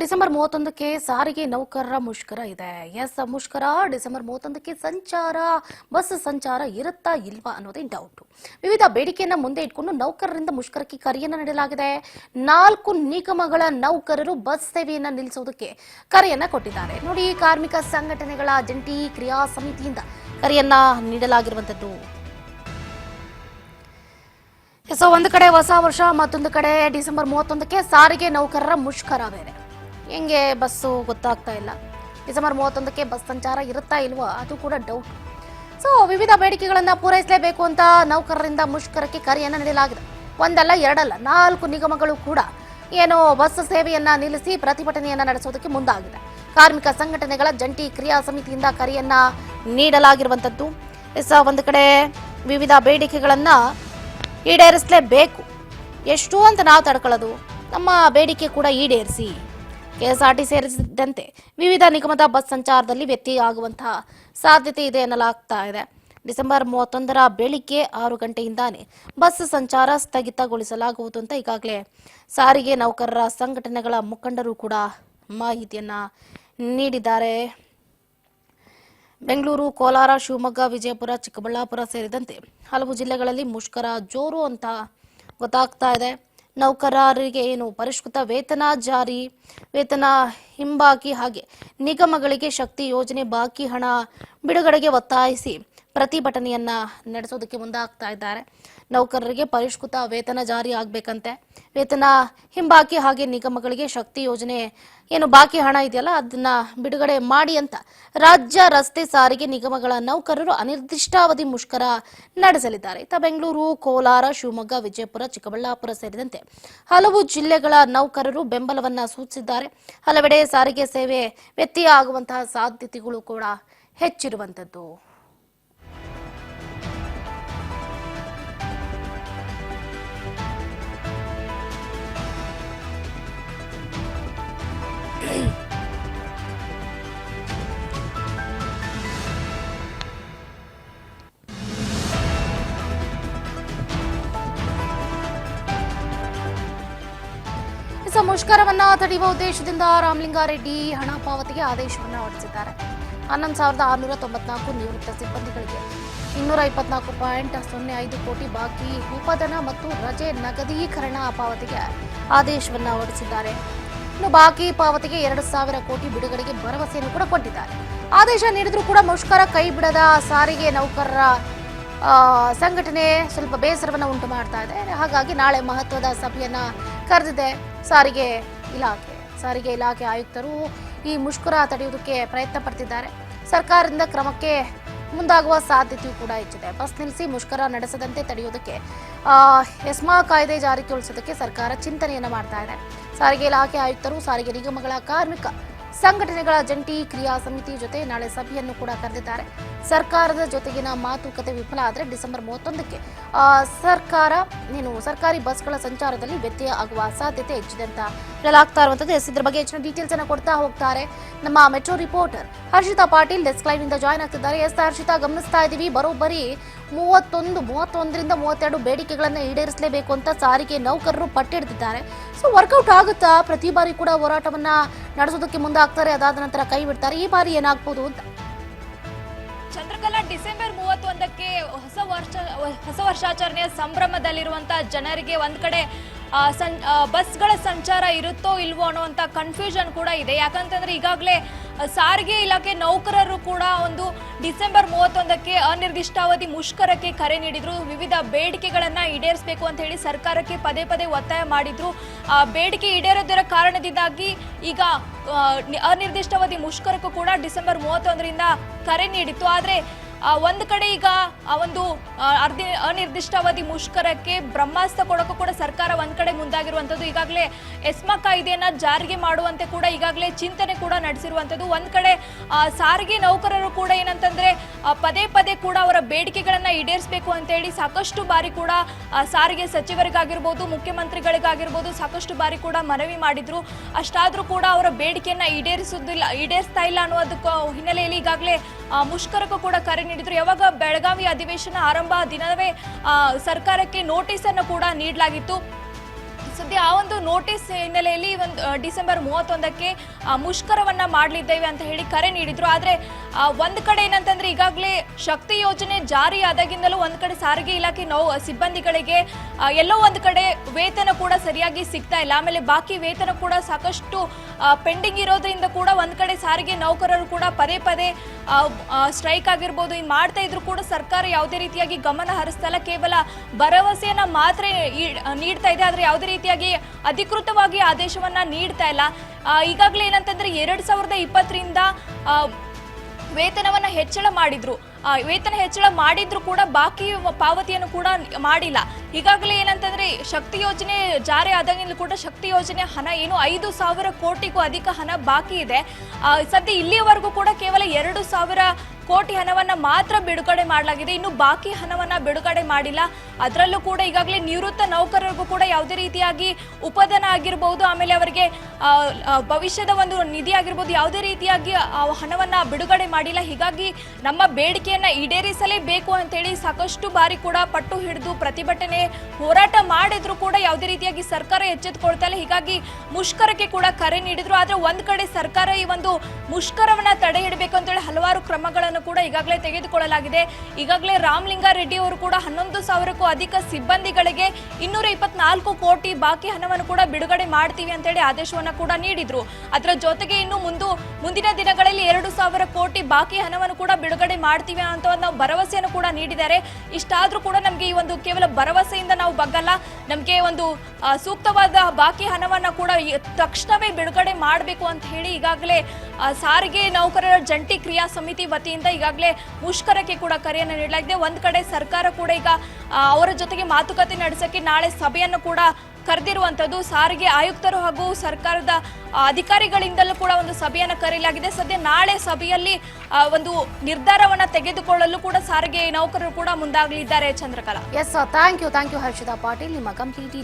December 31ಕ್ಕೆ ಸಾರಿಗೆ ನೌಕರರ ಮುಷ್ಕರ ಇದೆ. ಮುಷ್ಕರ ಡಿಸೆಂಬರ್ 31ಕ್ಕೆ ಸಂಚಾರ ಬಸ್ ಸಂಚಾರ ಇರುತ್ತಾ ಇಲ್ವಾ ಅನ್ನೋದೇ ಡೌಟ್. ವಿವಿಧ ಬೇಡಿಕೆಯನ್ನ ಮುಂದೆ ಇಟ್ಕೊಂಡು ನೌಕರರಿಂದ ಮುಷ್ಕರಕ್ಕೆ ಕರೆಯನ್ನ ನೀಡಲಾಗಿದೆ. 4 ನಿಗಮಗಳ ನೌಕರರು ಬಸ್ ಸೇವೆಯನ್ನ ನಿಲ್ಲಿಸುವುದಕ್ಕೆ ಕರೆಯನ್ನ ಕೊಟ್ಟಿದ್ದಾರೆ. ನೋಡಿ, ಕಾರ್ಮಿಕ ಸಂಘಟನೆಗಳ ಜಂಟಿ ಕ್ರಿಯಾ ಸಮಿತಿಯಿಂದ ಕರೆಯನ್ನ ನೀಡಲಾಗಿರುವಂತದ್ದು. ಒಂದು ಕಡೆ ಹೊಸ ವರ್ಷ, ಮತ್ತೊಂದು ಕಡೆ ಡಿಸೆಂಬರ್ 31ಕ್ಕೆ ಸಾರಿಗೆ ನೌಕರರ ಮುಷ್ಕರ ಬೇರೆ. ಹೆಂಗೆ ಬಸ್ಸು ಗೊತ್ತಾಗ್ತಾ ಇಲ್ಲ. ಡಿಸೆಂಬರ್ 31ಕ್ಕೆ ಬಸ್ ಸಂಚಾರ ಇರುತ್ತಾ ಇಲ್ವಾ ಅದು ಕೂಡ ಡೌಟ್. ವಿವಿಧ ಬೇಡಿಕೆಗಳನ್ನ ಪೂರೈಸಲೇಬೇಕು ಅಂತ ನೌಕರರಿಂದ ಮುಷ್ಕರಕ್ಕೆ ಕರೆಯನ್ನ ನೀಡಲಾಗಿದೆ. ಒಂದಲ್ಲ ಎರಡಲ್ಲ 4 ನಿಗಮಗಳು ಕೂಡ ಬಸ್ ಸೇವೆಯನ್ನ ನಿಲ್ಲಿಸಿ ಪ್ರತಿಭಟನೆಯನ್ನ ನಡೆಸುವುದಕ್ಕೆ ಮುಂದಾಗಿದೆ. ಕಾರ್ಮಿಕ ಸಂಘಟನೆಗಳ ಜಂಟಿ ಕ್ರಿಯಾ ಸಮಿತಿಯಿಂದ ಕರೆಯನ್ನ ನೀಡಲಾಗಿರುವಂತದ್ದು. ಒಂದು ಕಡೆ ವಿವಿಧ ಬೇಡಿಕೆಗಳನ್ನ ಈಡೇರಿಸಲೇಬೇಕು. ಎಷ್ಟು ಅಂತ ನಾವು ತಡ್ಕೊಳ್ಳೋದು, ನಮ್ಮ ಬೇಡಿಕೆ ಕೂಡ ಈಡೇರಿಸಿ. ಕೆಎಸ್ಆರ್ಟಿಸಿ ಸೇರಿದಂತೆ ವಿವಿಧ ನಿಗಮದ ಬಸ್ ಸಂಚಾರದಲ್ಲಿ ವ್ಯತ್ಯಯ ಆಗುವಂತಹ ಸಾಧ್ಯತೆ ಇದೆ ಎನ್ನಲಾಗ್ತಾ ಇದೆ. ಡಿಸೆಂಬರ್ 31ರ ಬೆಳಿಗ್ಗೆ 6 ಗಂಟೆಯಿಂದಾನೇ ಬಸ್ ಸಂಚಾರ ಸ್ಥಗಿತಗೊಳಿಸಲಾಗುವುದು ಅಂತ ಈಗಾಗಲೇ ಸಾರಿಗೆ ನೌಕರರ ಸಂಘಟನೆಗಳ ಮುಖಂಡರು ಕೂಡ ಮಾಹಿತಿಯನ್ನ ನೀಡಿದ್ದಾರೆ. ಬೆಂಗಳೂರು, ಕೋಲಾರ, ಶಿವಮೊಗ್ಗ, ವಿಜಯಪುರ, ಚಿಕ್ಕಬಳ್ಳಾಪುರ ಸೇರಿದಂತೆ ಹಲವು ಜಿಲ್ಲೆಗಳಲ್ಲಿ ಮುಷ್ಕರ ಜೋರು ಅಂತ ಗೊತ್ತಾಗ್ತಾ ಇದೆ. ನೌಕರರಿಗೆ ಪರಿಷ್ಕೃತ ವೇತನ ಜಾರಿ, ವೇತನ ಹಿಂಬಾಕಿ ಹಾಗೆ ನಿಗಮಗಳಿಗೆ ಶಕ್ತಿ ಯೋಜನೆ ಬಾಕಿ ಹಣ ಬಿಡುಗಡೆಗೆ ಒತ್ತಾಯಿಸಿ ಪ್ರತಿಭಟನೆಯನ್ನ ನಡೆಸೋದಕ್ಕೆ ಮುಂದಾಗ್ತಾ ಇದ್ದಾರೆ. ನೌಕರರಿಗೆ ಪರಿಷ್ಕೃತ ವೇತನ ಜಾರಿ ಆಗ್ಬೇಕಂತೆ. ವೇತನ ಹಿಂಬಾಕಿ ಹಾಗೆ ನಿಗಮಗಳಿಗೆ ಶಕ್ತಿ ಯೋಜನೆ ಬಾಕಿ ಹಣ ಇದೆಯಲ್ಲ ಅದನ್ನ ಬಿಡುಗಡೆ ಮಾಡಿ ಅಂತ ರಾಜ್ಯ ರಸ್ತೆ ಸಾರಿಗೆ ನಿಗಮಗಳ ನೌಕರರು ಅನಿರ್ದಿಷ್ಟಾವಧಿ ಮುಷ್ಕರ ನಡೆಸಲಿದ್ದಾರೆ. ಬೆಂಗಳೂರು, ಕೋಲಾರ, ಶಿವಮೊಗ್ಗ, ವಿಜಯಪುರ, ಚಿಕ್ಕಬಳ್ಳಾಪುರ ಸೇರಿದಂತೆ ಹಲವು ಜಿಲ್ಲೆಗಳ ನೌಕರರು ಬೆಂಬಲವನ್ನ ಸೂಚಿಸಿದ್ದಾರೆ. ಹಲವೆಡೆ ಸಾರಿಗೆ ಸೇವೆ ವ್ಯತ್ಯಯ ಆಗುವಂತಹ ಸಾಧ್ಯತೆಗಳು ಕೂಡ ಹೆಚ್ಚಿರುವಂತದ್ದು. ಮುಷ್ಕರವನ್ನ ತಡೆಯುವ ಉದ್ದೇಶದಿಂದ ರಾಮಲಿಂಗಾರೆಡ್ಡಿ ಹಣ ಪಾವತಿಗೆ ಆದೇಶವನ್ನು ಹೊರಡಿಸಿದ್ದಾರೆ. 11,694 ನಿವೃತ್ತ ಸಿಬ್ಬಂದಿಗಳಿಗೆ 224.05 ಕೋಟಿ ಬಾಕಿ ಉಪಧನ ಮತ್ತು ರಜೆ ನಗದೀಕರಣ ಪಾವತಿಗೆ ಆದೇಶವನ್ನು ಹೊರಡಿಸಿದ್ದಾರೆ. ಇನ್ನು ಬಾಕಿ ಪಾವತಿಗೆ 2,000 ಕೋಟಿ ಬಿಡುಗಡೆಗೆ ಭರವಸೆಯನ್ನು ಕೂಡ ಕೊಟ್ಟಿದ್ದಾರೆ. ಆದೇಶ ನೀಡಿದ್ರೂ ಕೂಡ ಮುಷ್ಕರ ಕೈ ಬಿಡದ ಸಾರಿಗೆ ನೌಕರರ ಸಂಘಟನೆ ಸ್ವಲ್ಪ ಬೇಸರವನ್ನು ಉಂಟು ಮಾಡ್ತಾ ಇದೆ. ಹಾಗಾಗಿ ನಾಳೆ ಮಹತ್ವದ ಸಭೆಯನ್ನ ಕರೆದಿದೆ ಸಾರಿಗೆ ಇಲಾಖೆ ಆಯುಕ್ತರು. ಈ ಮುಷ್ಕರ ತಡೆಯುವುದಕ್ಕೆ ಪ್ರಯತ್ನ ಪಡ್ತಿದ್ದಾರೆ. ಸರ್ಕಾರದಿಂದ ಕ್ರಮಕ್ಕೆ ಮುಂದಾಗುವ ಸಾಧ್ಯತೆಯೂ ಕೂಡ ಹೆಚ್ಚಿದೆ. ಬಸ್ ನಿಲ್ಲಿಸಿ ಮುಷ್ಕರ ನಡೆಸದಂತೆ ತಡೆಯುವುದಕ್ಕೆ ಎಸ್ಮಾ ಕಾಯ್ದೆ ಜಾರಿಗೊಳಿಸೋದಕ್ಕೆ ಸರ್ಕಾರ ಚಿಂತನೆಯನ್ನ ಮಾಡ್ತಾ ಇದೆ. ಸಾರಿಗೆ ಇಲಾಖೆ ಆಯುಕ್ತರು ಸಾರಿಗೆ ನಿಗಮಗಳ ಕಾರ್ಮಿಕ ಸಂಘಟನೆಗಳ ಜಂಟಿ ಕ್ರಿಯಾ ಸಮಿತಿ ಜೊತೆ ನಾಳೆ ಸಭೆಯನ್ನು ಕೂಡ ಕರೆದಿದ್ದಾರೆ. ಸರ್ಕಾರದ ಜೊತೆಗಿನ ಮಾತುಕತೆ ವಿಫಲ ಆದರೆ ಡಿಸೆಂಬರ್ 31ಕ್ಕೆ ಸರ್ಕಾರಿ ಬಸ್ಗಳ ಸಂಚಾರದಲ್ಲಿ ವ್ಯತ್ಯಯ ಆಗುವ ಸಾಧ್ಯತೆ ಹೆಚ್ಚಿದೆ ಅಂತ ಹೇಳಲಾಗ್ತಾ ಇರುವಂತದ್ದು. ಇದ್ರ ಬಗ್ಗೆ ಹೆಚ್ಚಿನ ಡೀಟೇಲ್ಸ್ ಅನ್ನು ಕೊಡ್ತಾ ಹೋಗ್ತಾರೆ ನಮ್ಮ metro reporter Harshita Patil. Desk live ಇಂದ ಜಾಯ್ನ್ ಆಗ್ತಿದ್ದಾರೆ. ಹರ್ಷಿತಾ, ಗಮನಿಸ್ತಾ ಇದ್ದೀವಿ, ಬರೋಬ್ಬರಿ 31ರಿಂದ 32 ಬೇಡಿಕೆಗಳನ್ನ ಈಡೇರಿಸಲೇಬೇಕು ಅಂತ ಸಾರಿಗೆ ನೌಕರರು ಪಟ್ಟಿಡ್ತಿದ್ದಾರೆ. ವರ್ಕೌಟ್ ಆಗುತ್ತಾ? ಪ್ರತಿ ಬಾರಿ ಕೂಡ ಹೋರಾಟವನ್ನ ನಡೆಸೋದಕ್ಕೆ ಮುಂದಾಗ್ತಾರೆ, ಅದಾದ ನಂತರ ಕೈ ಬಿಡ್ತಾರೆ. ಈ ಬಾರಿ ಏನಾಗಬಹುದು ಅಂತ? ಚಂದ್ರಕಲಾ, ಡಿಸೆಂಬರ್ 31ಕ್ಕೆ ಹೊಸ ವರ್ಷಾಚರಣೆಯ ಸಂಭ್ರಮದಲ್ಲಿರುವಂತಹ ಜನರಿಗೆ ಒಂದ್ ಕಡೆ ಬಸ್ಗಳ ಸಂಚಾರ ಇರುತ್ತೋ ಇಲ್ವೋ ಅನ್ನುವಂಥ ಕನ್ಫ್ಯೂಷನ್ ಕೂಡ ಇದೆ. ಯಾಕಂತಂದ್ರೆ ಈಗಾಗಲೇ ಸಾರಿಗೆ ಇಲಾಖೆ ನೌಕರರು ಕೂಡ ಒಂದು ಡಿಸೆಂಬರ್ 31ಕ್ಕೆ ಅನಿರ್ದಿಷ್ಟಾವಧಿ ಮುಷ್ಕರಕ್ಕೆ ಕರೆ ನೀಡಿದ್ರು. ವಿವಿಧ ಬೇಡಿಕೆಗಳನ್ನ ಈಡೇರಿಸಬೇಕು ಅಂತ ಹೇಳಿ ಸರ್ಕಾರಕ್ಕೆ ಪದೇ ಪದೇ ಒತ್ತಾಯ ಮಾಡಿದ್ರು. ಬೇಡಿಕೆ ಈಡೇರೋದರ ಕಾರಣದಿಂದಾಗಿ ಈಗ ಅನಿರ್ದಿಷ್ಟಾವಧಿ ಮುಷ್ಕರಕ್ಕೂ ಕೂಡ ಡಿಸೆಂಬರ್ 31ರಿಂದ ಕರೆ ನೀಡಿತ್ತು. ಆದ್ರೆ ಒಂದು ಕಡೆ ಈಗ ಒಂದು ಅನಿರ್ದಿಷ್ಟಾವಧಿ ಮುಷ್ಕರಕ್ಕೆ ಬ್ರಹ್ಮಾಸ್ತ್ರ ಕೊಡೋಕ್ಕೂ ಕೂಡ ಸರ್ಕಾರ ಒಂದ್ ಕಡೆ ಮುಂದಾಗಿರುವಂತದ್ದು. ಈಗಾಗಲೇ ಎಸ್ಮಾ ಕಾಯ್ದೆಯನ್ನ ಜಾರಿಗೆ ಮಾಡುವಂತೆ ಕೂಡ ಈಗಾಗಲೇ ಚಿಂತನೆ ಕೂಡ ನಡೆಸಿರುವಂತದ್ದು. ಒಂದ್ ಕಡೆ ಸಾರಿಗೆ ನೌಕರರು ಕೂಡ ಏನಂತಂದ್ರೆ ಪದೇ ಪದೇ ಕೂಡ ಅವರ ಬೇಡಿಕೆಗಳನ್ನ ಈಡೇರಿಸಬೇಕು ಅಂತ ಹೇಳಿ ಸಾಕಷ್ಟು ಬಾರಿ ಕೂಡ ಸಾರಿಗೆ ಸಚಿವರಿಗಾಗಿರ್ಬೋದು, ಮುಖ್ಯಮಂತ್ರಿಗಳಿಗಾಗಿರ್ಬೋದು ಸಾಕಷ್ಟು ಬಾರಿ ಕೂಡ ಮನವಿ ಮಾಡಿದ್ರು. ಅಷ್ಟಾದ್ರೂ ಕೂಡ ಅವರ ಬೇಡಿಕೆಯನ್ನ ಈಡೇರಿಸ್ತಾ ಇಲ್ಲ ಅನ್ನೋದಕ್ಕೆ ಹಿನ್ನೆಲೆಯಲ್ಲಿ ಈಗಾಗಲೇ ಮುಷ್ಕರಕ್ಕೂ ಕೂಡ ಕರೆ ನೀಡಿದ್ರು. ಯಾವಾಗ ಬೆಳಗಾವಿ ಅಧಿವೇಶನ ಆರಂಭ ದಿನವೇ ಸರ್ಕಾರಕ್ಕೆ ನೋಟಿಸ್ ಅನ್ನು ಕೂಡ ನೀಡಲಾಗಿತ್ತು. ಸದ್ಯ ಆ ಒಂದು ನೋಟಿಸ್ ಹಿನ್ನೆಲೆಯಲ್ಲಿ ಒಂದು ಡಿಸೆಂಬರ್ 31ಕ್ಕೆ ಮುಷ್ಕರವನ್ನ ಮಾಡಲಿದ್ದೇವೆ ಅಂತ ಹೇಳಿ ಕರೆ ನೀಡಿದ್ರು. ಆದ್ರೆ ಒಂದ್ ಕಡೆ ಏನಂತಂದ್ರೆ ಈಗಾಗಲೇ ಶಕ್ತಿ ಯೋಜನೆ ಜಾರಿ ಆದಾಗಿಂದಲೂ ಒಂದ್ ಕಡೆ ಸಾರಿಗೆ ಇಲಾಖೆ ಸಿಬ್ಬಂದಿಗಳಿಗೆ ಎಲ್ಲೋ ಒಂದ್ ಕಡೆ ವೇತನ ಕೂಡ ಸರಿಯಾಗಿ ಸಿಗ್ತಾ ಇಲ್ಲ. ಆಮೇಲೆ ಬಾಕಿ ವೇತನ ಕೂಡ ಸಾಕಷ್ಟು ಪೆಂಡಿಂಗ್ ಇರೋದ್ರಿಂದ ಕೂಡ ಒಂದ್ ಕಡೆ ಸಾರಿಗೆ ನೌಕರರು ಕೂಡ ಪದೇ ಪದೇ ಸ್ಟ್ರೈಕ್ ಆಗಿರ್ಬೋದು ಇನ್ ಮಾಡ್ತಾ ಇದ್ರು ಕೂಡ ಸರ್ಕಾರ ಯಾವುದೇ ರೀತಿಯಾಗಿ ಗಮನ ಹರಿಸ್ತಾ ಇಲ್ಲ. ಕೇವಲ ಭರವಸೆಯನ್ನ ಮಾತ್ರ ನೀಡ್ತಾ ಇದೆ, ಆದ್ರೆ ಯಾವುದೇ ರೀತಿಯಾಗಿ ಅಧಿಕೃತವಾಗಿ ಆದೇಶವನ್ನ ನೀಡ್ತಾ ಇಲ್ಲ. ಈಗಾಗಲೇ ಏನಂತಂದ್ರೆ 2020ರಿಂದ ವೇತನವನ್ನ ಹೆಚ್ಚಳ ಮಾಡಿದ್ರು. ವೇತನ ಹೆಚ್ಚಳ ಮಾಡಿದ್ರು ಕೂಡ ಬಾಕಿ ಪಾವತಿಯನ್ನು ಕೂಡ ಮಾಡಿಲ್ಲ. ಈಗಾಗಲೇ ಏನಂತಂದ್ರೆ ಶಕ್ತಿ ಯೋಜನೆ ಜಾರಿ ಆದಾಗಿಂದಲೂ ಕೂಡ ಶಕ್ತಿ ಯೋಜನೆ ಹಣ ಏನು 5,000 ಕೋಟಿಗೂ ಅಧಿಕ ಹಣ ಬಾಕಿ ಇದೆ. ಸದ್ಯ ಇಲ್ಲಿಯವರೆಗೂ ಕೂಡ ಕೇವಲ 2,000 ಕೋಟಿ ಹಣವನ್ನ ಮಾತ್ರ ಬಿಡುಗಡೆ ಮಾಡಲಾಗಿದೆ. ಇನ್ನು ಬಾಕಿ ಹಣವನ್ನ ಬಿಡುಗಡೆ ಮಾಡಿಲ್ಲ. ಅದರಲ್ಲೂ ಕೂಡ ಈಗಾಗಲೇ ನಿವೃತ್ತ ನೌಕರರಿಗೂ ಕೂಡ ಯಾವುದೇ ರೀತಿಯಾಗಿ ಉಪಧನ ಆಗಿರ್ಬೋದು, ಆಮೇಲೆ ಅವರಿಗೆ ಭವಿಷ್ಯದ ಒಂದು ನಿಧಿ ಆಗಿರ್ಬೋದು, ಯಾವುದೇ ರೀತಿಯಾಗಿ ಹಣವನ್ನ ಬಿಡುಗಡೆ ಮಾಡಿಲ್ಲ. ಹೀಗಾಗಿ ನಮ್ಮ ಬೇಡಿಕೆಯನ್ನ ಈಡೇರಿಸಲೇಬೇಕು ಅಂತೇಳಿ ಸಾಕಷ್ಟು ಬಾರಿ ಕೂಡ ಪಟ್ಟು ಹಿಡಿದು ಪ್ರತಿಭಟನೆ ಹೋರಾಟ ಮಾಡಿದ್ರು ಕೂಡ ಯಾವುದೇ ರೀತಿಯಾಗಿ ಸರ್ಕಾರ ಎಚ್ಚೆತ್ತುಕೊಳ್ತಾ ಇಲ್ಲ. ಹೀಗಾಗಿ ಮುಷ್ಕರಕ್ಕೆ ಕೂಡ ಕರೆ ನೀಡಿದ್ರು. ಆದ್ರೆ ಒಂದ್ ಕಡೆ ಸರ್ಕಾರ ಈ ಒಂದು ಮುಷ್ಕರವನ್ನ ತಡೆ ಹಿಡಬೇಕು ಅಂತೇಳಿ ಹಲವಾರು ಕ್ರಮಗಳನ್ನು ಕೂಡ ಈಗಾಗಲೇ ತೆಗೆದುಕೊಳ್ಳಲಾಗಿದೆ. ಈಗಾಗಲೇ ರಾಮಲಿಂಗಾರೆಡ್ಡಿ ಅವರು ಕೂಡ 11,000ಕ್ಕೂ ಅಧಿಕ ಸಿಬ್ಬಂದಿಗಳಿಗೆ 224 ಕೋಟಿ ಬಾಕಿ ಹಣವನ್ನು ಕೂಡ ಬಿಡುಗಡೆ ಮಾಡ್ತೀವಿ ಅಂತೇಳಿ ಆದೇಶವನ್ನ ಕೂಡ ನೀಡಿದ್ರು. ಅದರ ಜೊತೆಗೆ ಇನ್ನು ಮುಂದಿನ ದಿನಗಳಲ್ಲಿ 2,000 ಕೋಟಿ ಬಾಕಿ ಹಣವನ್ನು ಕೂಡ ಬಿಡುಗಡೆ ಮಾಡ್ತೀವಿ ಅಂತ ಒಂದು ಭರವಸೆಯನ್ನು ಕೂಡ ನೀಡಿದ್ದಾರೆ. ಇಷ್ಟಾದ್ರೂ ಕೂಡ ನಮ್ಗೆ ಈ ಒಂದು ಕೇವಲ ಭರವಸೆಯಿಂದ ನಾವು ಬಗ್ಗಲ್ಲ, ನಮ್ಗೆ ಒಂದು ಸೂಕ್ತವಾದ ಬಾಕಿ ಹಣವನ್ನ ಕೂಡ ತಕ್ಷಣವೇ ಬಿಡುಗಡೆ ಮಾಡಬೇಕು ಅಂತ ಹೇಳಿ ಈಗಾಗಲೇ ಸಾರಿಗೆ ನೌಕರರ ಜಂಟಿ ಕ್ರಿಯಾ ಸಮಿತಿ ವತಿಯಿಂದ ಈಗಾಗಲೇ ಮುಷ್ಕರಕ್ಕೆ ಕೂಡ ಕರೆಯನ್ನು ನೀಡಲಾಗಿದೆ. ಒಂದ್ ಕಡೆ ಸರ್ಕಾರ ಕೂಡ ಈಗ ಅವರ ಜೊತೆಗೆ ಮಾತುಕತೆ ನಡೆಸಕ್ಕೆ ನಾಳೆ ಸಭೆಯನ್ನು ಕೂಡ ಕರೆದಿರುವಂತದ್ದು. ಸಾರಿಗೆ ಆಯುಕ್ತರು ಹಾಗೂ ಸರ್ಕಾರದ ಅಧಿಕಾರಿಗಳಿಂದಲೂ ಕೂಡ ಒಂದು ಸಭೆಯನ್ನು ಕರೆಯಲಾಗಿದೆ. ಸದ್ಯ ನಾಳೆ ಸಭೆಯಲ್ಲಿ ಒಂದು ನಿರ್ಧಾರವನ್ನ ತೆಗೆದುಕೊಳ್ಳಲು ಕೂಡ ಸಾರಿಗೆ ನೌಕರರು ಕೂಡ ಮುಂದಾಗಲಿದ್ದಾರೆ. Chandrakala. Yes, thank you Harshitha Patil, ನಿಮ್ಮ ಕಂಪ್ಲೀಟ್